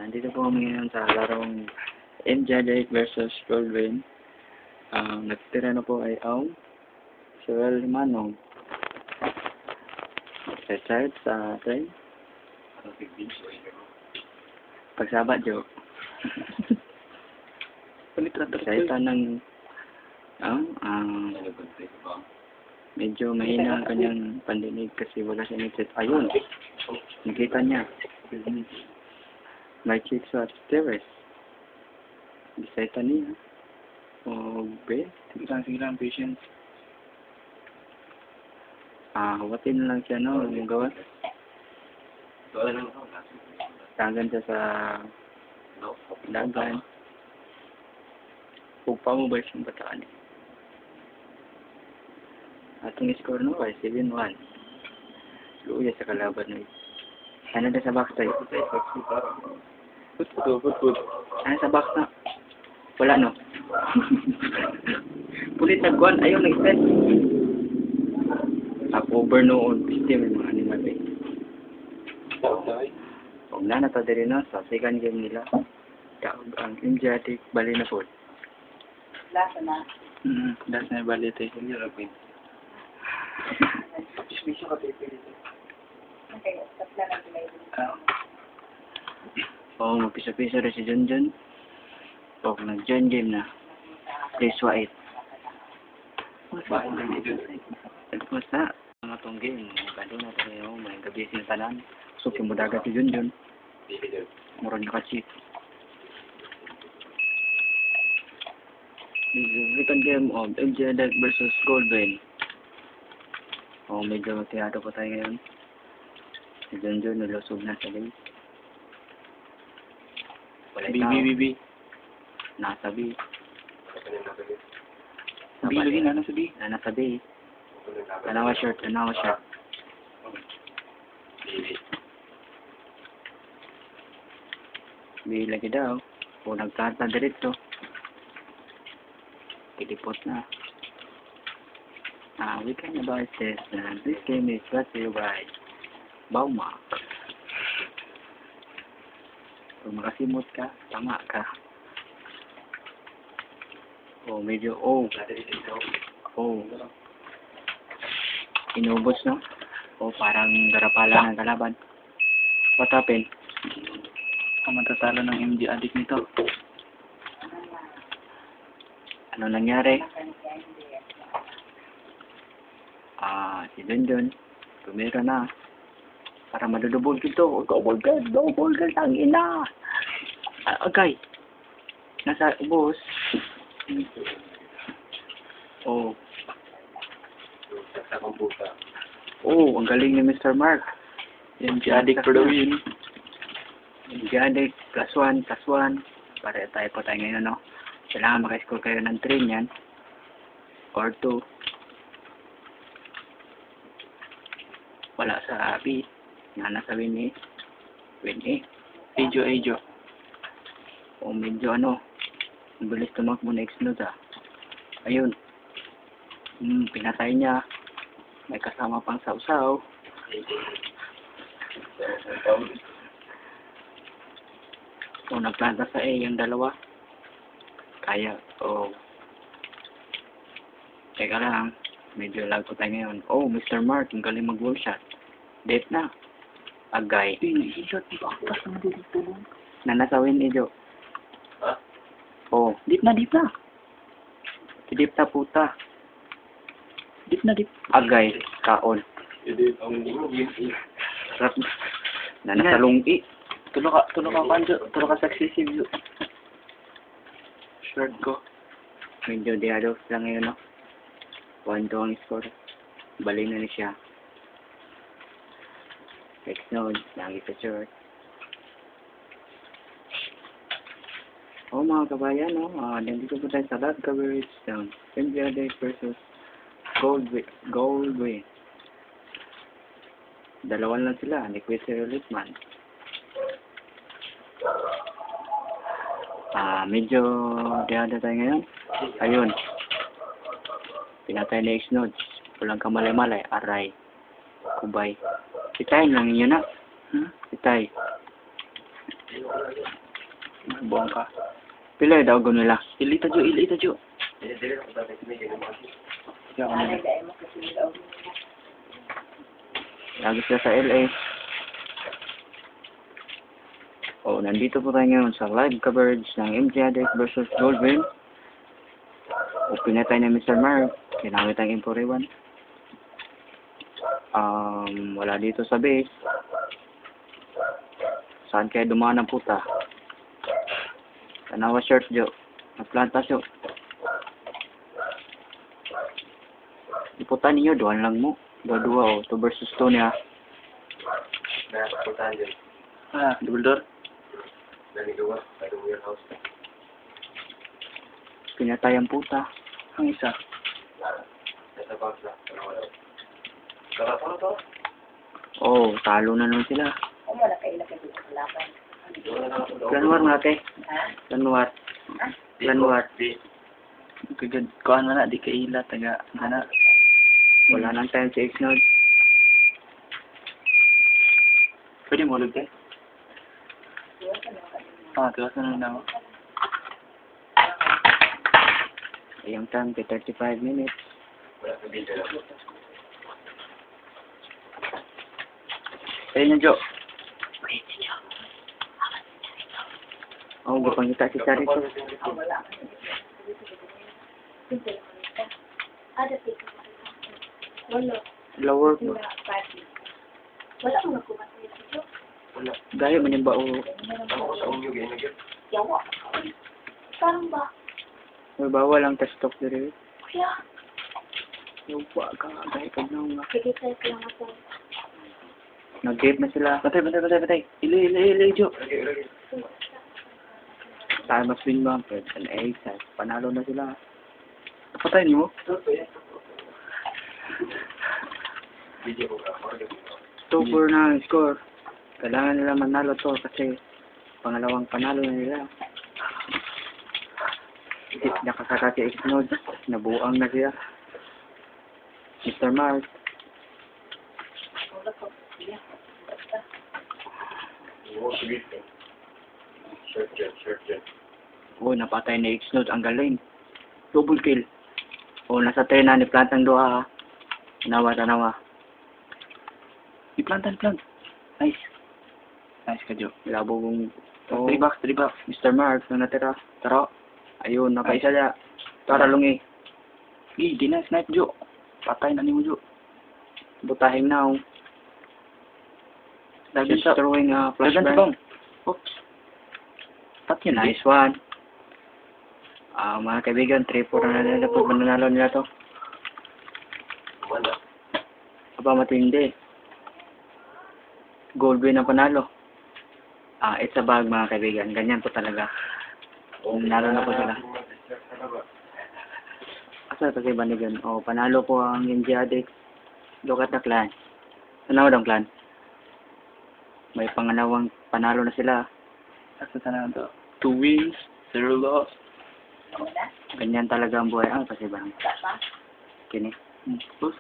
Nandito po kami ngayon sa larong MJ versus Goldwyn. Ang nagtira na po ay ang Joel Manong. Exercise sa atin. Pagsabat, Jo. Salita ng medyo mahina ang kanyang pandinig kasi wala siya nagsit. Ayun. Nakita niya. My cheeks are terrace. Bisaya niya. O, be? Sige lang, patience. Huwatin lang siya, no? Yung gawa. Tangan siya sa dagan. Pupa mo ba siyang bataan eh? Atong score no ay 7-1. Luya sa kalaban na ito. Ano na sa box tayo? Put. Ano sa box na? Wala no? Pulit nagkuhan. Ayaw nag-set. Over noon. Piste may mga animal eh. Huwag na natadiri na sa second game nila. Ang Indiatic bali na po. Lasa na. Last na bali ito. Okay, tapla na sila yun. Magpisa-pisa rin si Junjun. Nag-join game na. Please wait. Tapos na. Mga tong game. Kado na tayo. May gabi sinatanan. So, kimudaga si Junjun. Muron na ka-cheat. Second game of MJ versus Goldwyn. Medyo magtiyado po tayo ngayon. Si Junjun nalusog na sa game. B. Nasa B. B lagi na nasa B. Nasa B. Tanawa short. B lagi daw. O nagkanta dirito. Kilipot na. We can advise this. This game is brought to you by Bauma. Kung makasimot ka, tama ka. Medyo inubos no? Parang darapala ng kalaban. What happened? Ang matatalo ng MD addict nito. Ano nangyari? Si Junjun, tumira na. Para madudubol dito. Double girl, ang ina. Agay. Nasa boss. Ang galing ni Mr. Mark. MD addict for the win. MD addict, +1. Para tayo po tayo ngayon, no? Kailangan maka-score kayo ng 3 yan. Or 2. Wala sa B. Nasa win A. Ajo. Medyo bilis tumakbo na X-Node Ayun. Pinatay niya. May kasama pang sausaw. Nagplanta sa A yung dalawa. Kaya. Teka lang. Medyo lag po tayo ngayon. Mr. Mark, ang galing mag-wall shot. Dead na. Agay. Shot, di ba? Akas naman dito lang. Nanasawin, Ejo. Deep na. Deep na puta. Deep na. Agay. Kaon. Sarap. Nanasalungi. Tulog ka sa excessive. Short ko. Medyo diado lang ngayon, no? 1-2 ang score. Bali na siya. X-Node, lagi sa short. Mga kabayan, no? Nandito po tayo sa last coverage ng MJ versus Goldwyn. Dalawan lang sila, ni Quizzer Litman. Medyo diada tayo ngayon. Ayun. Pinatay na X-Node. Walang kamalay-malay. Aray. Kubay. Itay lang yun na. Itay. Buang ka. Pila daw ko nila. Ilita jo, ilita jo. Kaya ako Nanay nila. dahil mo kasi nila. Lagi sila sa LA. Oh, nandito po tayo ngayon sa live coverage ng MJ Addict versus Goldwyn. O pinatay na Mr. Mark. Ginamit ang M4A1. Wala dito sa base. Saan kaya dumaan ang puta? Tanawa shirt jo. Naplanta siyo. Iputan ninyo, duwan lang mo. Dua-dua o. 2 versus 2 niya. Ah, double door. Pinatay ang puta. Ang isa. Oh, talo na naman sila. O mo na kayo na kayo sa laban. Planwar natin. Ha? Planwar. Planwar. Kagad, kuhaan na na, di ka ila, taga, na. Wala nang time sa X-Node. Pwede mo ulit eh. Diyan ka na kayo. Ah, tiwas na lang ako. Yung time kay 35 minutes. Ayun yung Jo. Oh, gupang kita si Charito. Ah, wala. Ada tika. Wala. Lower mo. Wala. Pati. Wala mo nagkumatay dito. Gaya man yung bao. Yawa. Parang ba? May bawal ang testok diri. Kaya, Yung pa ka. Gaya ka na nga. kikita ko lang ako. Nag-gate na sila. Patay, patay, patay, patay. Ili, Jo. Tayo mas win bang. Pwede sa egg. Panalo na sila. Patay niyo mo? 2-4 na ang score. Kailangan nila manalo to kasi pangalawang panalo na nila. Nakasaka si X-Node. Nabuang na siya. Mr. Mark. Wala ko. Iya. Basta. Oh, napatay na X-Node. Ang galing. Double kill. Oh, nasa train na ni Plantang Doha. Tanawa. I-plant. Nice. Nice ka, Jo. Labong. Oh, 3 box. Mr. Mark na natira. Tara. Ayun, nakaisa niya. Tara, lungi. Di na, snipe, Jo. Patay na ni mo, Jo. Butahing now. Dagdag sa... Destroying Dagdag sa flashbang. bang. Oops. Tat yun, Nice one. Mga kaibigan, 3-4 na nila po. Mananalo nila to. Aba, matindi. Goldwyn ang panalo. It's a bag, mga kaibigan. Ganyan po talaga. Nanalo na po sila. Asa ito si Banigan? Oh, panalo po ang MJ Addict. Look at the clan. Ano ang clan? May pangalawang panalo na sila. Asa na to. 2 wins, 0 loss. Wala. Ganyan talaga ang buhay. Kasi ba? Wala pa. Kini. Boss.